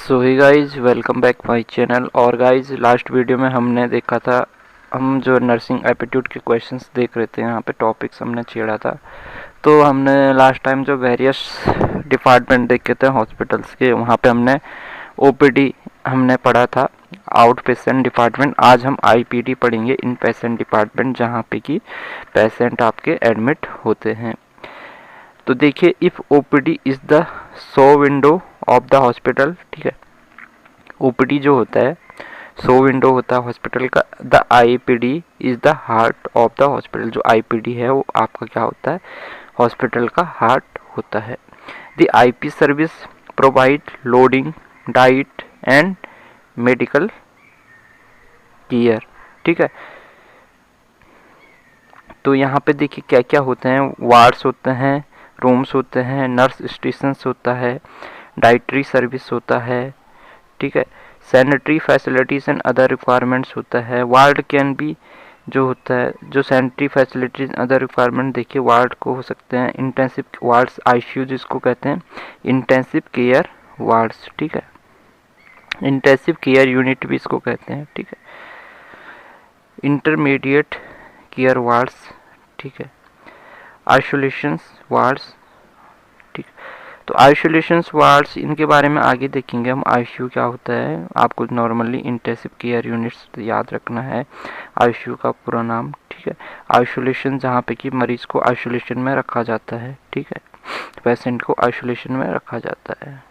So he guys welcome back my channel. और guys last video में हमने देखा था, हम जो नर्सिंग एप्टीट्यूड के क्वेश्चंस देख रहे थे, यहाँ पे टॉपिक्स हमने छेड़ा था। तो हमने लास्ट टाइम जो वेरियस डिपार्टमेंट देखे थे हॉस्पिटल्स के, वहाँ पे हमने ओपीडी हमने पढ़ा था, आउट पेशेंट डिपार्टमेंट। आज हम आईपीडी पढ़ेंगे, इन पेशेंट डिपार्टमेंट, जहाँ पे कि पेशेंट आपके एडमिट होते हैं। तो देखिए, if OPD is the show window of the hospital, ठीक है। ओपीडी जो होता है, शो विंडो होता है हॉस्पिटल का। The IPD is the heart of the hospital. जो आईपीडी है वो आपका क्या होता है, हॉस्पिटल का हार्ट होता है। The IP service provide loading, diet and medical care, ठीक है। तो यहाँ पे देखिए क्या क्या होते हैं, वार्ड्स होते हैं, रूम्स होते हैं, नर्स स्टेशंस होता है, डाइटरी सर्विस होता है, ठीक है। Sanitary facilities and other requirements होता है। वार्ड कैन बी जो होता है, जो सैनिटरी फैसिलिटीज अदर रिक्वायरमेंट, देखिए वार्ड को हो सकते हैं इंटेंसिव वार्ड्स, आईसीयू जिसको कहते हैं, इंटेंसिव केयर वार्ड्स, ठीक है। इंटेंसिव केयर यूनिट भी इसको कहते हैं, ठीक है। इंटरमीडिएट केयर वार्ड्स, ठीक है। आइसोलेशन वार्ड्स, ठीक। तो आइसोलेशन वार्ड्स, इनके बारे में आगे देखेंगे हम। आईसीयू क्या होता है, आपको नॉर्मली इंटेंसिव केयर यूनिट्स याद रखना है, आईसीयू का पूरा नाम, ठीक है। आइसोलेशन जहाँ पे कि मरीज को आइसोलेशन में रखा जाता है, ठीक है, पेशेंट को आइसोलेशन में रखा जाता है।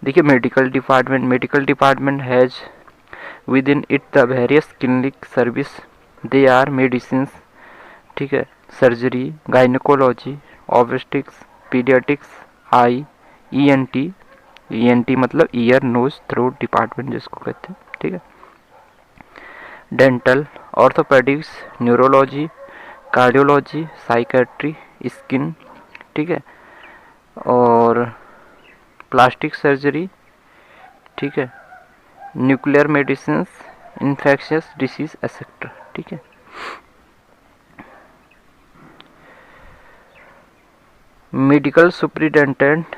देखिए medical department has within it the various clinic service. They are medicine, ठीक है, surgery, gynaecology, obstetrics, paediatrics, eye, ENT, ENT मतलब ईयर नोज थ्रोट डिपार्टमेंट जिसको कहते हैं, ठीक है। Dental, orthopaedics, neurology, cardiology, psychiatry, skin, ठीक है, और प्लास्टिक सर्जरी, ठीक है, nuclear medicine, infectious disease etcetera, ठीक है। Medical superintendent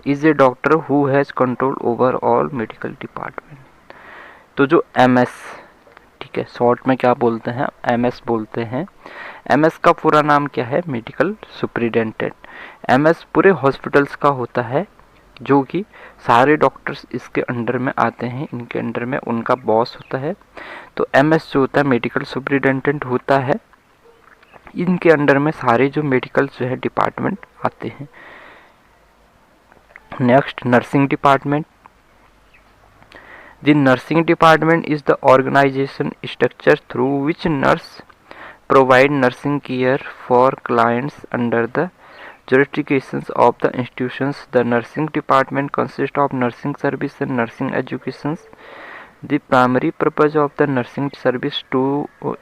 is a doctor who has control over all medical department. तो जो एमएस, ठीक है, शॉर्ट में क्या बोलते हैं, एमएस बोलते हैं। एमएस का पूरा नाम क्या है, मेडिकल सुपरिटेंडेंट। एमएस पूरे हॉस्पिटल्स का होता है, जो कि सारे डॉक्टर्स इसके अंडर में आते हैं, इनके अंडर में उनका बॉस होता है। तो एमएस जो होता है, मेडिकल सुपरिटेंडेंट होता है, इनके अंडर में सारे जो मेडिकल जो है डिपार्टमेंट आते हैं। Next, nursing department. The nursing department is the organisation structure through which nurse provide nursing care for clients under the jurisdictions of the institutions. The nursing department consists of nursing service and nursing education. The primary purpose of the nursing service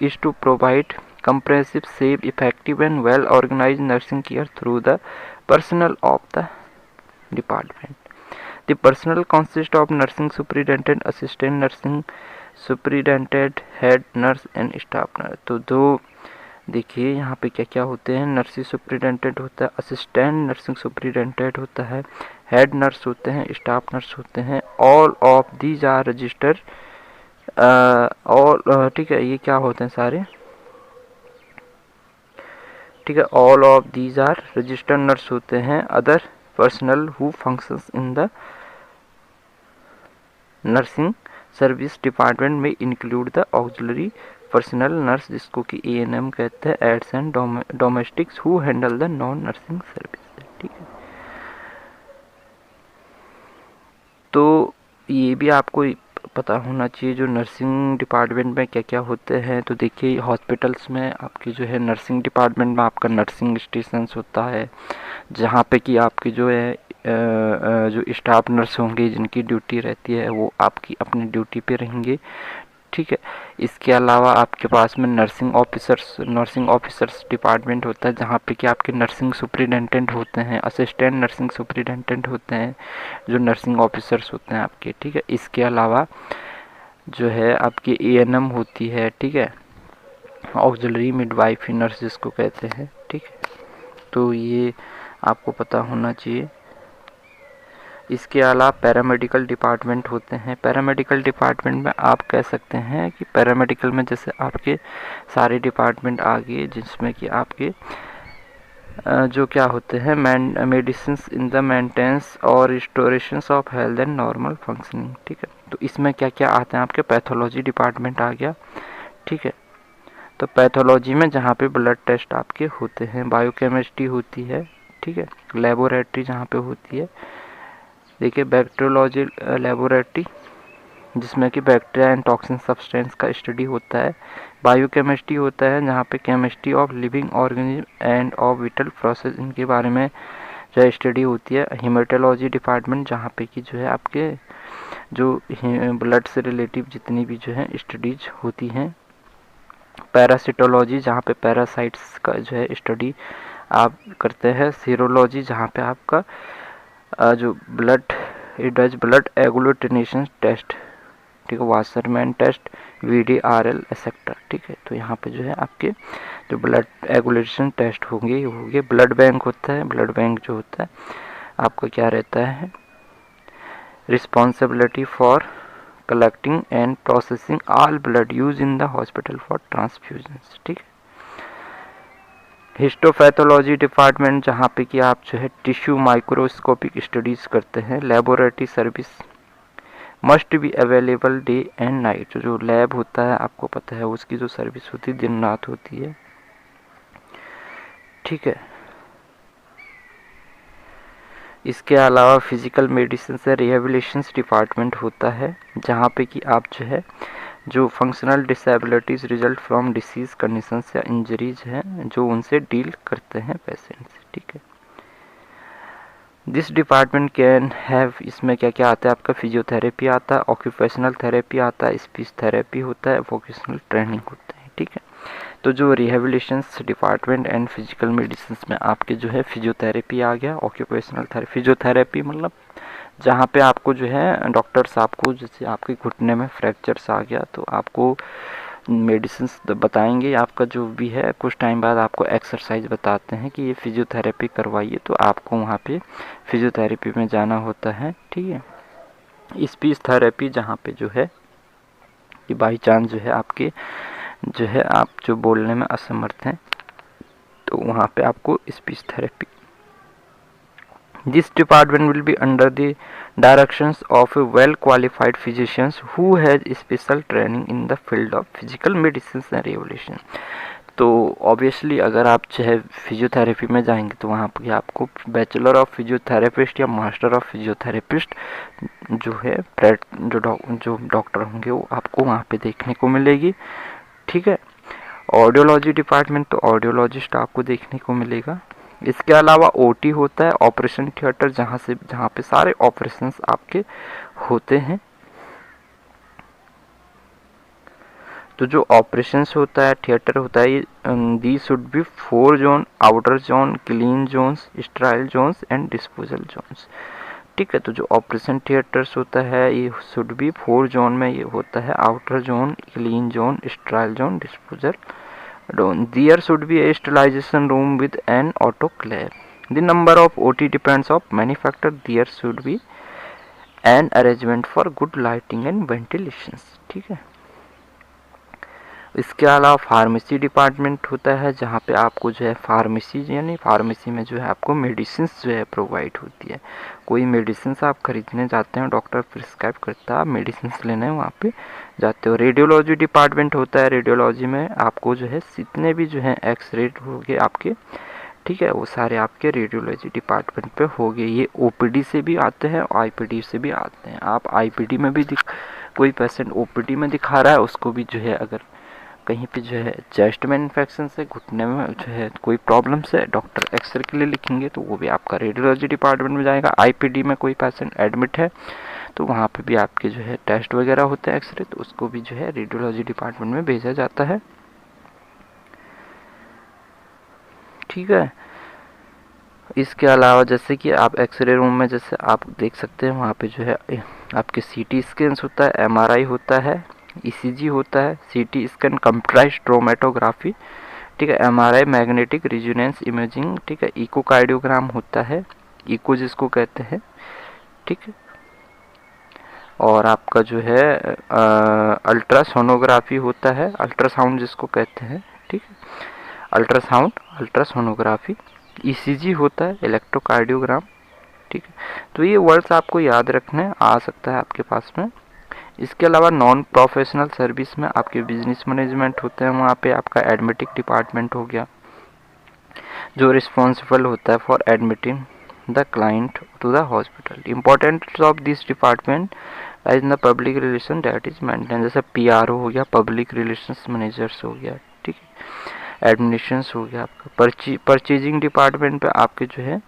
is to provide comprehensive, safe, effective and well organized nursing care through the personnel of the department. The personnel consists of nursing superintendent, assistant nursing superintendent, head nurse and staff nurse. तो दो देखिए यहाँ पे क्या क्या होते हैं, nursing superintendent होता है, असिस्टेंट नर्सिंग सुपरिटेंडेंट होता है, हेड नर्स होते हैं, स्टाफ नर्स होते हैं। All of these are register, all, ठीक है, ये क्या होते हैं सारे, ठीक है, all of these are registered nurse होते हैं। Other personnel who functions in the nursing service department में include the auxiliary personnel nurse, जिसको कि एएनएम कहते हैं, aids and domestics who handle the non nursing service, ठीक है। तो ये भी आपको पता होना चाहिए जो नर्सिंग डिपार्टमेंट में क्या क्या होते हैं। तो देखिए, हॉस्पिटल्स में आपकी जो है नर्सिंग डिपार्टमेंट में आपका नर्सिंग स्टेशंस होता है, जहाँ पे कि आपकी जो है जो स्टाफ नर्स होंगे, जिनकी ड्यूटी रहती है, वो आपकी अपनी ड्यूटी पे रहेंगे, ठीक है। इसके अलावा आपके पास में नर्सिंग ऑफिसर्स डिपार्टमेंट होता है, जहाँ पे कि आपके नर्सिंग सुपरिटेंडेंट होते हैं, असिस्टेंट नर्सिंग सुपरिटेंडेंट होते हैं, जो नर्सिंग ऑफिसर्स होते हैं आपके, ठीक है। इसके अलावा जो है आपकी एएनएम होती है, ठीक है, ऑक्सिलरी मिडवाइफरी नर्स जिसको कहते हैं, ठीक है। तो ये आपको पता होना चाहिए। इसके अलावा पैरामेडिकल डिपार्टमेंट होते हैं। पैरामेडिकल डिपार्टमेंट में आप कह सकते हैं कि पैरामेडिकल में जैसे आपके सारे डिपार्टमेंट आ गए, जिसमें कि आपके जो क्या होते हैं मेडिसिन इन द मेंटेनेंस और restoration of health and normal functioning. ठीक है, तो इसमें क्या क्या आते हैं आपके, पैथोलॉजी डिपार्टमेंट आ गया। ठीक है, तो पैथोलॉजी में जहाँ पे ब्लड टेस्ट आपके होते हैं, बायोकेमिस्ट्री होती है। ठीक है, लेबोरेटरी जहाँ पे होती है, देखिए बैक्टीरियोलॉजी लेबोरेटरी जिसमें कि बैक्टीरिया एंड टॉक्सिन सब्सटेंस का स्टडी होता है। बायोकेमिस्ट्री होता है जहाँ पे chemistry of living organism end of whittle process इनके बारे में जो है स्टडी होती है। हेमेटोलॉजी डिपार्टमेंट जहाँ पे कि जो है आपके जो ब्लड से रिलेटिव जितनी भी जो है स्टडीज होती हैं। पैरासिटोलॉजी जहाँ पे पैरासाइट्स का जो है स्टडी आप करते हैं। सीरोलॉजी जहाँ पे आपका जो blood it does blood agglutination test, ठीक है, वाशरमैन टेस्ट, VDRL एक्सेट्रा। ठीक है, तो यहाँ पे जो है आपके जो ब्लड एग्लूटिनेशन टेस्ट होंगे ये होंगे। ब्लड बैंक होता है, ब्लड बैंक जो होता है आपका क्या रहता है, responsibility for collecting and processing all blood use in the hospital for transfusion. ठीक है, हिस्टोपैथोलॉजी डिपार्टमेंट जहाँ पे कि आप जो है टिश्यू माइक्रोस्कोपिक स्टडीज करते हैं। Laboratory service must be available day and night, जो लैब होता है आपको पता है उसकी जो सर्विस होती है दिन रात होती है। ठीक है, इसके अलावा फिजिकल मेडिसिन से रिहेबिलिटेशन डिपार्टमेंट होता है जहाँ पे कि आप जो है जो functional disabilities result from disease conditions या इंजरीज हैं जो उनसे डील करते हैं पेशेंट से। ठीक है, दिस डिपार्टमेंट कैन हैव, इसमें क्या क्या आता है आपका, फिजियोथेरेपी आता है, ऑक्यूपेशनल थेरेपी आता है, स्पीच थेरेपी होता है, वोकेशनल ट्रेनिंग होता है। ठीक है, तो जो rehabilitation department and physical medicine में आपके जो है फिजियोथेरेपी आ गया, ऑक्यूपेशनल थेरेपी। फिजियोथेरेपी मतलब जहाँ पे आपको जो है डॉक्टर्स आपको जैसे आपके घुटने में फ्रैक्चर्स आ गया तो आपको मेडिसिन बताएंगे, आपका जो भी है कुछ टाइम बाद आपको एक्सरसाइज बताते हैं कि ये फिजियोथेरेपी करवाइए, तो आपको वहाँ पे फिजियोथेरेपी में जाना होता है। ठीक है, स्पीच थेरेपी जहाँ पे जो है कि बाई चांस जो है आपके जो है आप जो बोलने में असमर्थ हैं तो वहाँ पे आपको speech therapy. This department will be under the directions of a well-qualified physicians who has special training in the field of physical medicine and rehabilitation। तो ऑब्वियसली अगर आप जो है फिजियोथेरेपी में जाएंगे तो वहाँ पे आपको बैचलर ऑफ फिजियोथेरेपिस्ट या मास्टर ऑफ फिजियोथेरेपिस्ट जो है जो डॉक्टर होंगे वो आपको वहाँ पे देखने को मिलेगी। ठीक है, ऑडियोलॉजी डिपार्टमेंट तो ऑडियोलॉजिस्ट आपको देखने को मिलेगा। इसके अलावा OT होता है, ऑपरेशन थिएटर, जहाँ पे सारे ऑपरेशंस आपके होते हैं। तो जो ऑपरेशंस होता है थिएटर होता है ये there should be 4 zone, outer zone, clean zones, sterile zones and disposal zones. ठीक है, तो जो ऑपरेशन थिएटर्स होता है ये शुड बी 4 जोन में ये होता है, outer zone, clean zone, Sterlite zone, disposal zone. There should be a sterilization room with an autoclave. The number of OT depends on many factors. There should be an arrangement for good lighting and ventilation। ठीक है, इसके अलावा pharmacy department होता है जहाँ पे आपको जो है फार्मेसी यानी फार्मेसी में जो है आपको मेडिसिन जो है प्रोवाइड होती है। कोई मेडिसिन आप खरीदने जाते हैं, डॉक्टर प्रिस्क्राइब करता है, आप मेडिसिन लेने वहाँ पे जाते हो। रेडियोलॉजी डिपार्टमेंट होता है, रेडियोलॉजी में आपको जो है जितने भी जो है एक्सरे हो गए आपके, ठीक है, वो सारे आपके रेडियोलॉजी डिपार्टमेंट पे हो गए। ये OPD से भी आते हैं और IPD से भी आते हैं। आप IPD में भी कोई पेशेंट OPD में दिखा रहा है उसको भी जो है अगर कहीं पे जो है चेस्ट में इन्फेक्शन से, घुटने में जो है कोई प्रॉब्लम से डॉक्टर एक्सरे के लिए लिखेंगे तो वो भी आपका रेडियोलॉजी डिपार्टमेंट में जाएगा। IPD में कोई पेशेंट एडमिट है तो वहाँ पे भी आपके जो है टेस्ट वगैरह होते हैं एक्सरे, तो उसको भी जो है रेडियोलॉजी डिपार्टमेंट में भेजा जाता है। ठीक है, इसके अलावा जैसे कि आप एक्सरे रूम में जैसे आप देख सकते हैं वहाँ पे जो है आपके CT स्कैन्स होता है, MRI होता है, ECG होता है, CT स्कैन कंप्यूटराइज्ड क्रोमेटोग्राफी, ठीक है, MRI मैग्नेटिक रेजोनेंस इमेजिंग, ठीक है, इकोकार्डियोग्राम होता है, इको जिसको कहते हैं, ठीक है। और आपका जो है अल्ट्रासोनोग्राफी होता है, अल्ट्रासाउंड जिसको कहते हैं, ठीक है, अल्ट्रासाउंड, अल्ट्रासोनोग्राफी। ईसीजी होता है, इलेक्ट्रोकार्डियोग्राम, ठीक है। तो ये वर्ड्स आपको याद रखने आ सकता है आपके पास में। इसके अलावा नॉन प्रोफेशनल सर्विस में आपके बिजनेस मैनेजमेंट होते हैं, वहाँ पे आपका एडमिटिक डिपार्टमेंट हो गया जो रिस्पॉन्सिबल होता है for admitting the client to the hospital. Importance of this department lies in the public relation that is maintain, जैसे पीआरओ हो गया, पब्लिक रिलेशंस मैनेजर्स हो गया, ठीक है, एडमिनिस्ट्रेशन हो गया आपका। परचेजिंग डिपार्टमेंट पे आपके जो है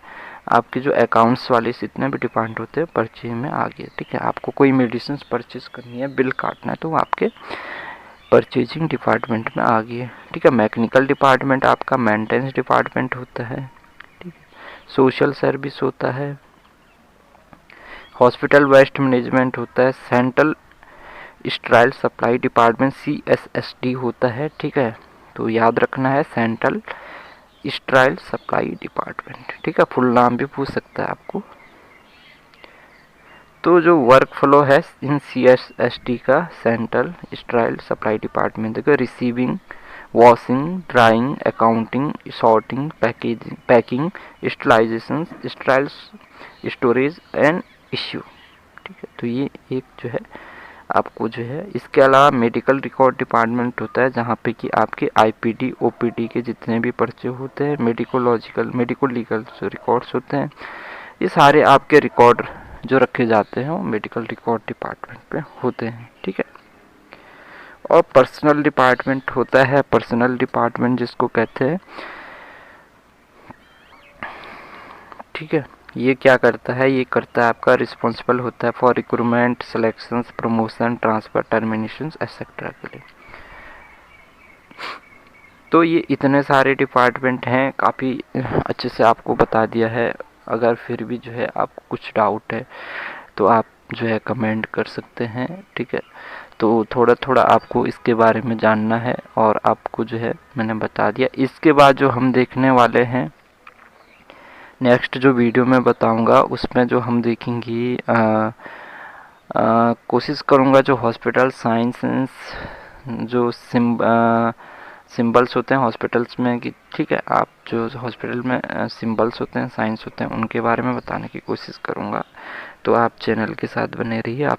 आपके जो अकाउंट्स वाले जितने भी डिपार्टमेंट होते हैं परचेज में आ गए, ठीक है। आपको कोई मेडिसिन परचेज करनी है, बिल काटना है, तो वो आपके परचेजिंग डिपार्टमेंट में आ गई है, ठीक है। मैकेनिकल डिपार्टमेंट आपका मेंटेनेंस डिपार्टमेंट होता है, ठीक है। सोशल सर्विस होता है, हॉस्पिटल वेस्ट मैनेजमेंट होता है, central sterile supply department CSSD होता है, ठीक है। तो याद रखना है सेंट्रल स्टराइल सप्लाई डिपार्टमेंट, ठीक है, फुल नाम भी पूछ सकता है आपको। तो जो वर्क फ्लो है इन CSSD का सेंट्रल स्टराइल सप्लाई डिपार्टमेंट, देखो receiving, washing, drying, accounting, sorting, packing, sterilisation, sterile storage and issue, ठीक है। तो ये एक जो है आपको जो है, इसके अलावा मेडिकल रिकॉर्ड डिपार्टमेंट होता है जहाँ पे कि आपके IPD OPD के जितने भी पर्चे होते हैं, मेडिको लीगल जो रिकॉर्ड्स होते हैं, ये सारे आपके रिकॉर्ड जो रखे जाते हैं वो मेडिकल रिकॉर्ड डिपार्टमेंट पे होते हैं, ठीक है। और पर्सनल डिपार्टमेंट होता है, पर्सनल डिपार्टमेंट जिसको कहते हैं, ठीक है। ये क्या करता है, ये करता है आपका रिस्पॉन्सिबल होता है for recruitment, selections, promotion, transfer, termination etcetera के लिए। तो ये इतने सारे डिपार्टमेंट हैं, काफ़ी अच्छे से आपको बता दिया है। अगर फिर भी जो है आपको कुछ डाउट है तो आप जो है कमेंट कर सकते हैं, ठीक है। तो थोड़ा थोड़ा आपको इसके बारे में जानना है और आपको जो है मैंने बता दिया। इसके बाद जो हम देखने वाले हैं नेक्स्ट जो वीडियो में बताऊंगा, उसमें जो हम देखेंगे कोशिश करूंगा जो हॉस्पिटल साइंस जो सिंबल्स होते हैं हॉस्पिटल्स में कि, ठीक है, आप जो हॉस्पिटल में सिंबल्स होते हैं, साइंस होते हैं, उनके बारे में बताने की कोशिश करूंगा। तो आप चैनल के साथ बने रहिए। आप